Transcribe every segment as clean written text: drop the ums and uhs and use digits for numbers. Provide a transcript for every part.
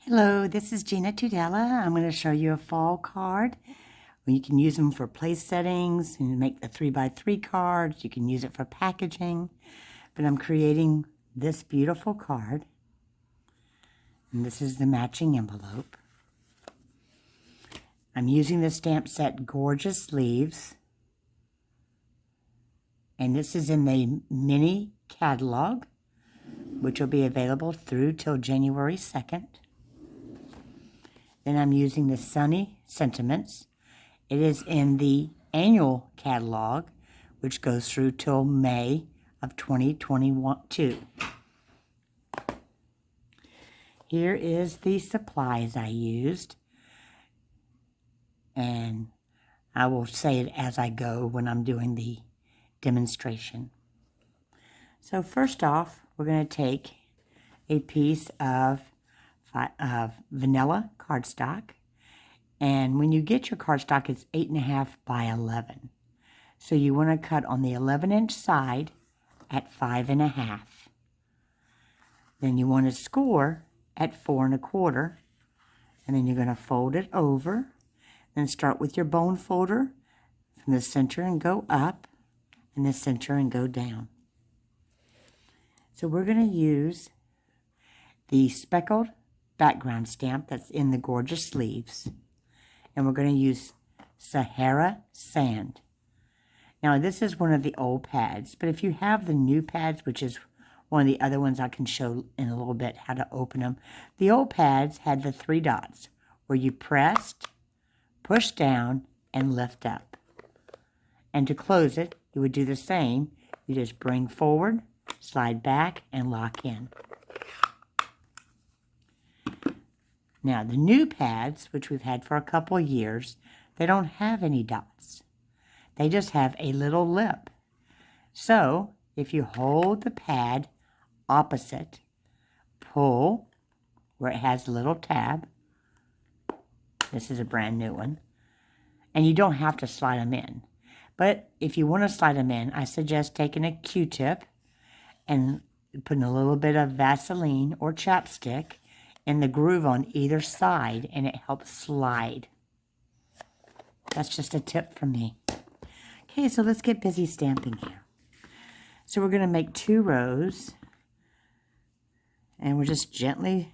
Hello, this is Gina Tudela. I'm going to show you a fall card. You can use them for place settings and make the 3x3 cards. You can use it for packaging. But I'm creating this beautiful card. And this is the matching envelope. I'm using the stamp set Gorgeous Leaves. And this is in the mini catalog, which will be available through till January 2nd. Then I'm using the Sunny Sentiments. It is in the annual catalog, which goes through till May of 2022. Here is the supplies I used. And I will say it as I go when I'm doing the demonstration. So first off, we're going to take a piece of vanilla cardstock, and when you get your cardstock, it's 8.5 by 11. So you want to cut on the 11-inch side at 5.5. Then you want to score at 4.25, and then you're going to fold it over. Then start with your bone folder from the center and go up, and the center and go down. So we're going to use the speckled background stamp that's in the Gorgeous Leaves, and we're going to use Sahara Sand. Now this is one of the old pads, but if you have the new pads, which is one of the other ones I can show in a little bit how to open them. The old pads had the 3 dots where you pressed, push down, and lift up. And to close it, you would do the same. You just bring forward, slide back, and lock in. Now, the new pads, which we've had for a couple of years, they don't have any dots. They just have a little lip. So, if you hold the pad opposite, pull where it has a little tab. This is a brand new one. And you don't have to slide them in. But if you want to slide them in, I suggest taking a Q-tip and putting a little bit of Vaseline or chapstick in the groove on either side, and it helps slide. That's just a tip from me. Okay, so let's get busy stamping here. So we're going to make 2 rows, and we're just gently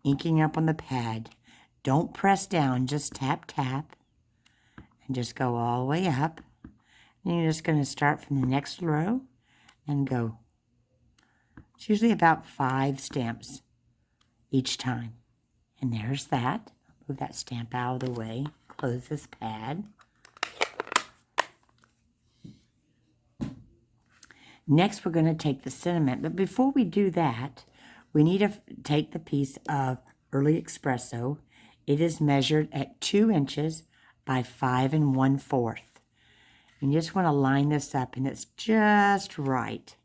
inking up on the pad. Don't press down, just tap, tap, and just go all the way up. And you're just going to start from the next row and go. It's usually about 5 stamps each time. And there's that. Move that stamp out of the way. Close this pad. Next, we're going to take the sentiment. But before we do that, we need to take the piece of Early Espresso. It is measured at 2 inches by 5 1/4. You just want to line this up, and it's just right.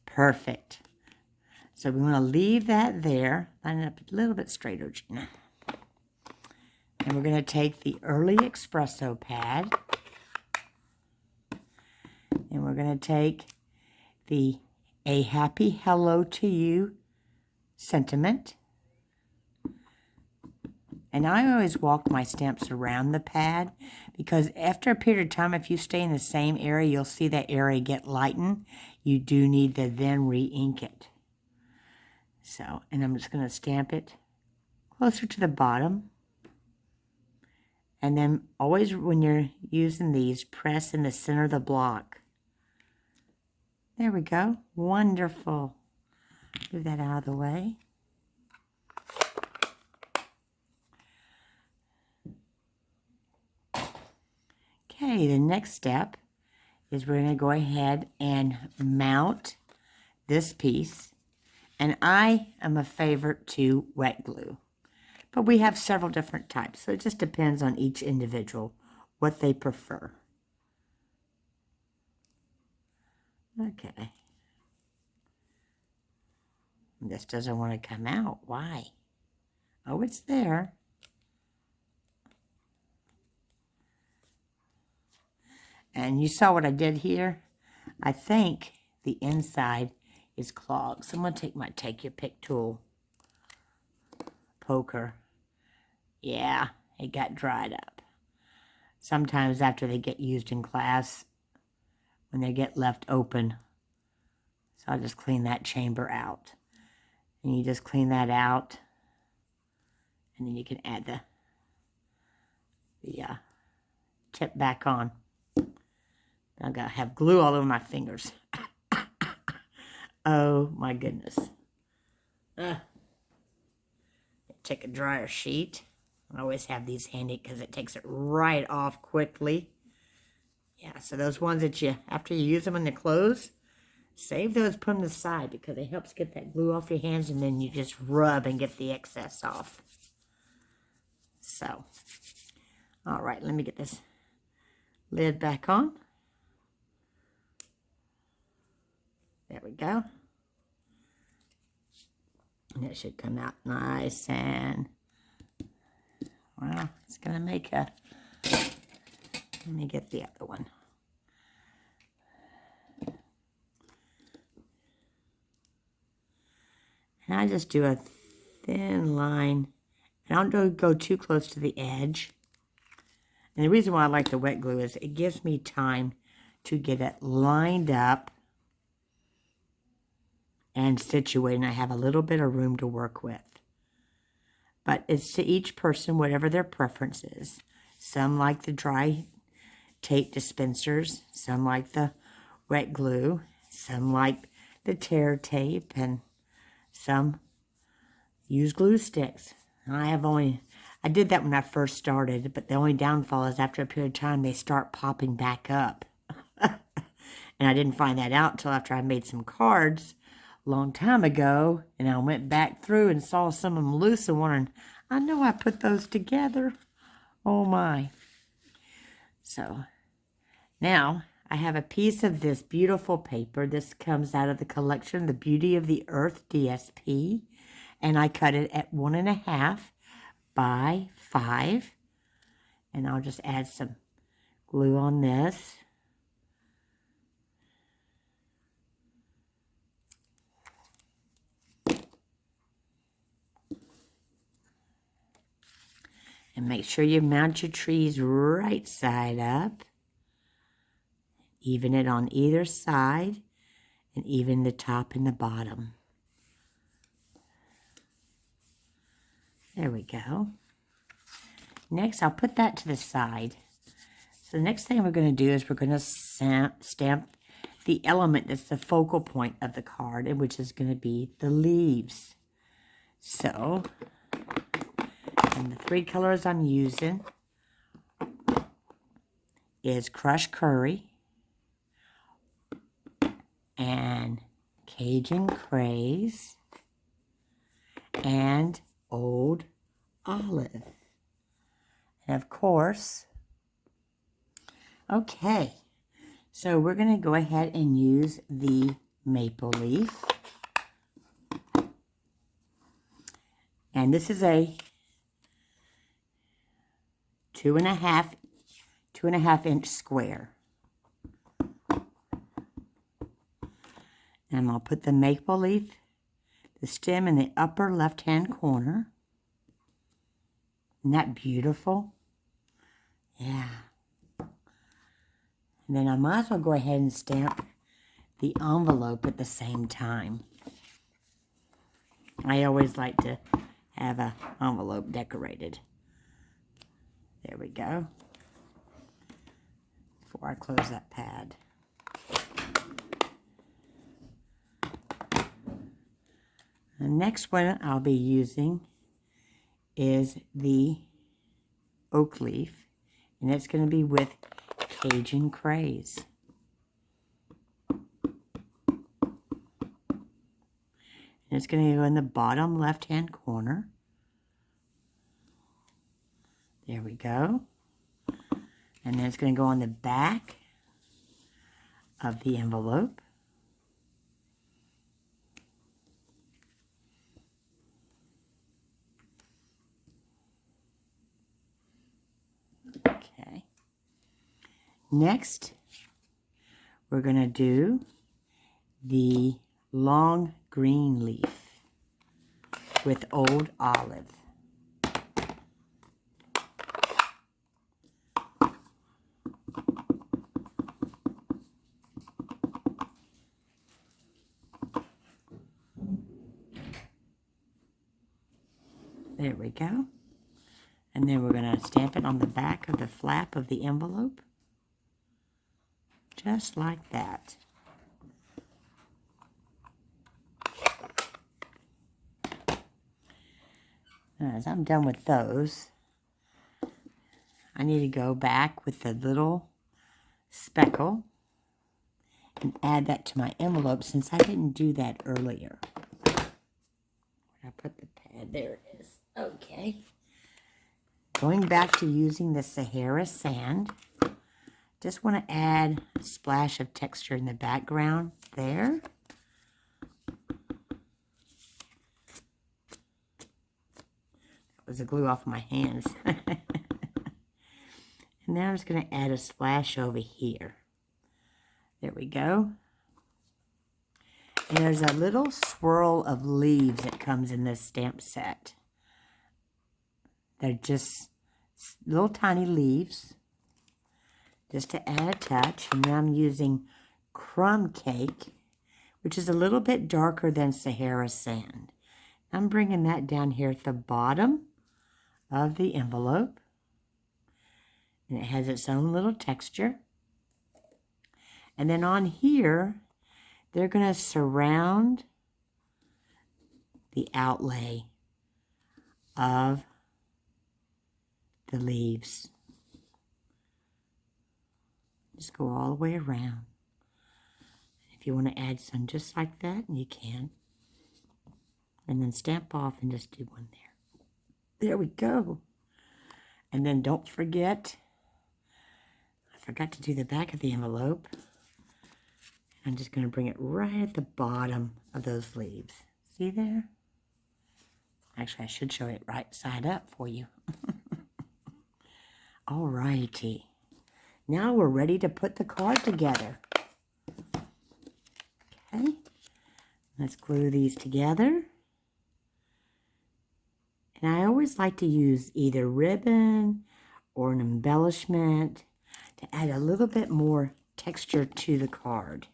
Perfect. So we want to leave that there. Line it up a little bit straighter, Gina. And we're going to take the Early Espresso pad. And we're going to take the A Happy Hello to You sentiment. And I always walk my stamps around the pad, because after a period of time, if you stay in the same area, you'll see that area get lightened. You do need to then re-ink it. So, and I'm just going to stamp it closer to the bottom. And then always when you're using these, press in the center of the block. There we go. Wonderful. Move that out of the way. Okay, the next step is we're going to go ahead and mount this piece. And I am a favorite to wet glue. But we have several different types, so it just depends on each individual what they prefer. Okay. This doesn't want to come out. Why? Oh, it's there. And you saw what I did here? I think the inside is clogged. So I'm going to take my Take Your Pick tool, poker. Yeah, it got dried up. Sometimes after they get used in class, when they get left open. So I'll just clean that chamber out. And you just clean that out. And then you can add the tip back on. I gotta have glue all over my fingers. Oh my goodness. Take a dryer sheet. I always have these handy because it takes it right off quickly. Yeah, so those ones that after you use them in the clothes, save those, put them aside because it helps get that glue off your hands, and then you just rub and get the excess off. So, all right, let me get this lid back on. There we go. And it should come out nice and, well, it's going to make a, let me get the other one. And I just do a thin line. I don't go too close to the edge. And the reason why I like the wet glue is it gives me time to get it lined up and situated, and I have a little bit of room to work with. But it's to each person, whatever their preference is. Some like the dry tape dispensers, some like the wet glue, some like the tear tape, and some use glue sticks. I did that when I first started, but the only downfall is after a period of time, they start popping back up. And I didn't find that out until after I made some cards a long time ago, and I went back through and saw some of them loose and wondering, I know I put those together. Oh my. So now I have a piece of this beautiful paper. This comes out of the collection, The Beauty of the Earth DSP, and I cut it at 1.5 by 5, and I'll just add some glue on this. And make sure you mount your trees right side up. Even it on either side, and even the top and the bottom. There we go. Next, I'll put that to the side. So the next thing we're going to do is we're going to stamp the element that's the focal point of the card, which is going to be the leaves. So, and the 3 colors I'm using is Crushed Curry and Cajun Craze and Old Olive. And of course, okay, so we're going to go ahead and use the maple leaf. And this is a 2.5 inch square. And I'll put the maple leaf, the stem in the upper left-hand corner. Isn't that beautiful? Yeah. And then I might as well go ahead and stamp the envelope at the same time. I always like to have an envelope decorated. There we go. Before I close that pad. The next one I'll be using is the oak leaf, and it's going to be with Cajun Craze. And it's going to go in the bottom left-hand corner. There we go. And then it's going to go on the back of the envelope. Okay. Next, we're going to do the long green leaf with Old Olive. There we go. And then we're going to stamp it on the back of the flap of the envelope. Just like that. As I'm done with those, I need to go back with the little speckle and add that to my envelope since I didn't do that earlier. Where did I put the pad? There it is. Okay. Going back to using the Sahara sand, just want to add a splash of texture in the background there. That was the glue off of my hands. And now I'm just going to add a splash over here. There we go. And there's a little swirl of leaves that comes in this stamp set. They're just little tiny leaves, just to add a touch. And now I'm using crumb cake, which is a little bit darker than Sahara sand. I'm bringing that down here at the bottom of the envelope. And it has its own little texture. And then on here, they're going to surround the outlay of the leaves. Just go all the way around. If you want to add some just like that, you can. And then stamp off and just do one there. There we go. And then don't forget, I forgot to do the back of the envelope. I'm just going to bring it right at the bottom of those leaves. See there? Actually, I should show it right side up for you. Alrighty. Now we're ready to put the card together. Okay. Let's glue these together. And I always like to use either ribbon or an embellishment to add a little bit more texture to the card.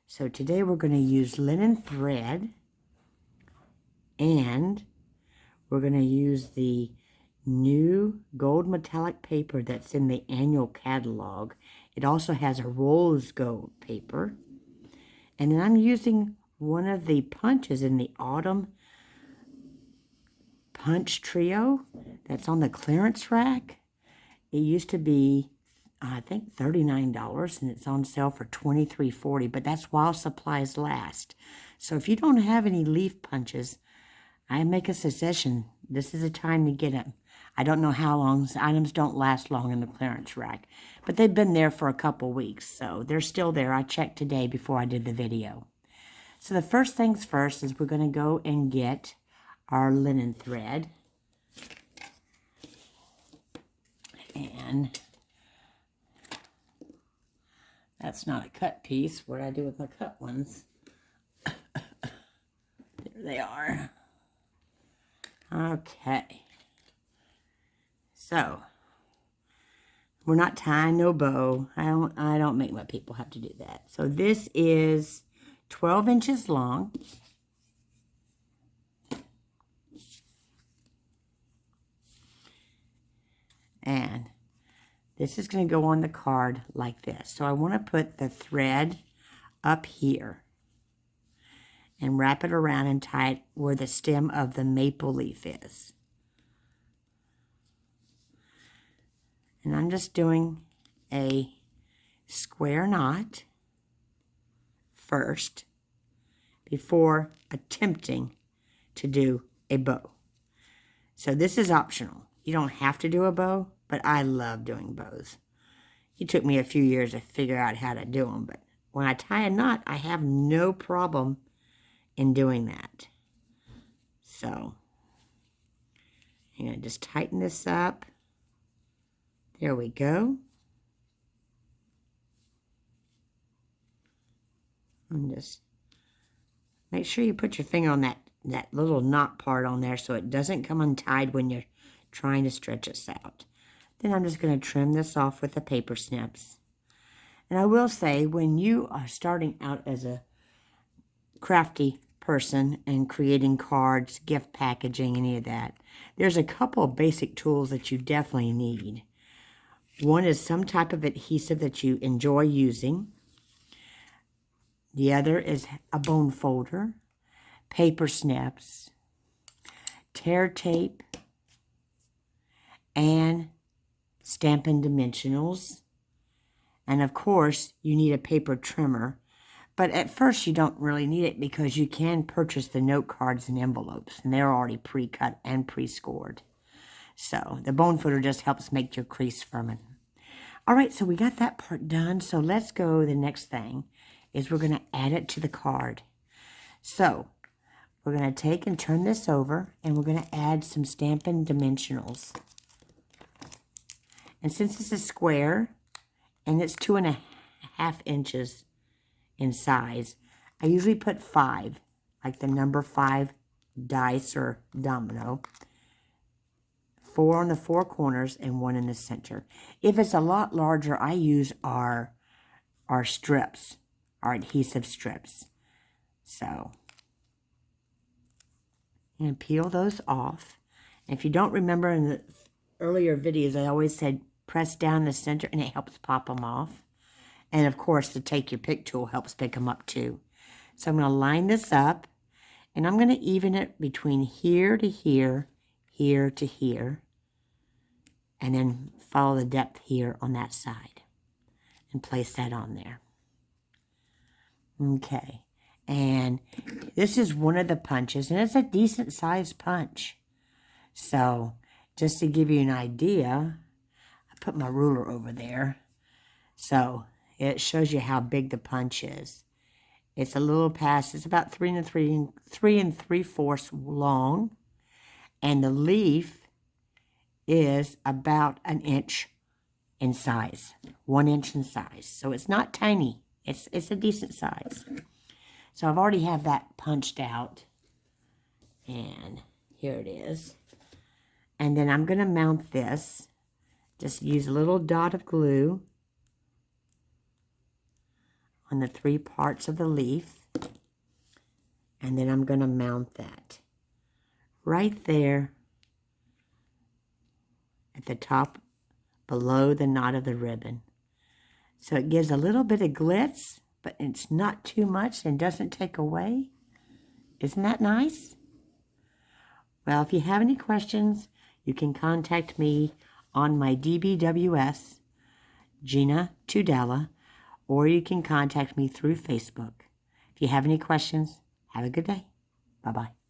So today we're going to use linen thread, and we're going to use the new gold metallic paper that's in the annual catalog. It also has a rose gold paper. And then I'm using one of the punches in the Autumn Punch Trio that's on the clearance rack. It used to be, I think, $39, and it's on sale for $23.40, but that's while supplies last. So if you don't have any leaf punches, I make a suggestion. This is a time to get them. I don't know how long. Items don't last long in the clearance rack, but they've been there for a couple weeks, so they're still there. I checked today before I did the video. So the first things first is we're going to go and get our linen thread. And that's not a cut piece. What do I do with my cut ones? There they are. Okay. So, we're not tying no bow. I don't make my people have to do that. So this is 12 inches long. And this is going to go on the card like this. So I want to put the thread up here and wrap it around and tie it where the stem of the maple leaf is. And I'm just doing a square knot first before attempting to do a bow. So this is optional. You don't have to do a bow, but I love doing bows. It took me a few years to figure out how to do them, but when I tie a knot, I have no problem in doing that. So I'm going to just tighten this up. There we go. And just make sure you put your finger on that little knot part on there so it doesn't come untied when you're trying to stretch this out. Then I'm just going to trim this off with the paper snips. And I will say, when you are starting out as a crafty person and creating cards, gift packaging, any of that, there's a couple of basic tools that you definitely need. One is some type of adhesive that you enjoy using. The other is a bone folder, paper snips, tear tape, and Stampin' Dimensionals. And of course, you need a paper trimmer. But at first, you don't really need it because you can purchase the note cards and envelopes, and they're already pre-cut and pre-scored. So the bone folder just helps make your crease firmer. All right, so we got that part done. So let's go. The next thing is we're going to add it to the card. So we're going to take and turn this over, and we're going to add some Stampin' Dimensionals. And since it's a square, and it's 2.5 inches in size, I usually put 5, like the number 5 dice or domino. 4 on the 4 corners and 1 in the center. If it's a lot larger, I use our strips, our adhesive strips. So, I'm going to peel those off. And if you don't remember in the earlier videos, I always said press down the center and it helps pop them off. And of course, the take your pick tool helps pick them up too. So I'm going to line this up, and I'm going to even it between here to here, here to here, and then follow the depth here on that side and place that on there. Okay, and this is one of the punches, and it's a decent sized punch. So just to give you an idea, I put my ruler over there. So it shows you how big the punch is. It's a little past, it's about 3 3/4 long. And the leaf is about 1 inch in size. 1 inch in size. So it's not tiny. It's a decent size. So I've already have that punched out. And here it is. And then I'm going to mount this. Just use a little dot of glue on the 3 parts of the leaf, and then I'm going to mount that right there at the top below the knot of the ribbon. So it gives a little bit of glitz, but it's not too much and doesn't take away. Isn't that nice? Well, if you have any questions, you can contact me on my DBWS, Gina Tudela, or you can contact me through Facebook. If you have any questions, have a good day. Bye-bye.